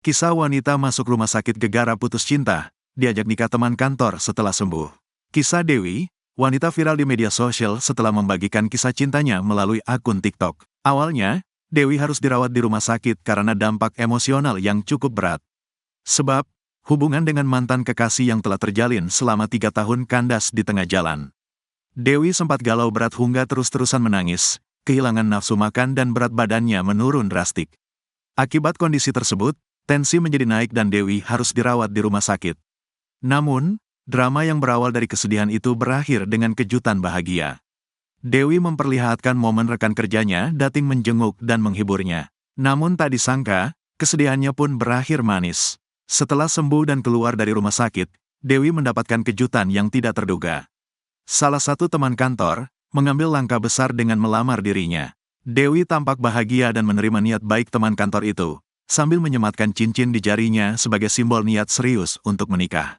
Kisah wanita masuk rumah sakit gegara putus cinta, diajak nikah teman kantor setelah sembuh. Kisah Dewi, wanita viral di media sosial setelah membagikan kisah cintanya melalui akun TikTok. Awalnya, Dewi harus dirawat di rumah sakit karena dampak emosional yang cukup berat. Sebab, hubungan dengan mantan kekasih yang telah terjalin selama 3 tahun kandas di tengah jalan. Dewi sempat galau berat hingga terus-terusan menangis, kehilangan nafsu makan dan berat badannya menurun drastik. Akibat kondisi tersebut, tensi menjadi naik dan Dewi harus dirawat di rumah sakit. Namun, drama yang berawal dari kesedihan itu berakhir dengan kejutan bahagia. Dewi memperlihatkan momen rekan kerjanya datang menjenguk dan menghiburnya. Namun tak disangka, kesedihannya pun berakhir manis. Setelah sembuh dan keluar dari rumah sakit, Dewi mendapatkan kejutan yang tidak terduga. Salah satu teman kantor mengambil langkah besar dengan melamar dirinya. Dewi tampak bahagia dan menerima niat baik teman kantor itu, sambil menyematkan cincin di jarinya sebagai simbol niat serius untuk menikah.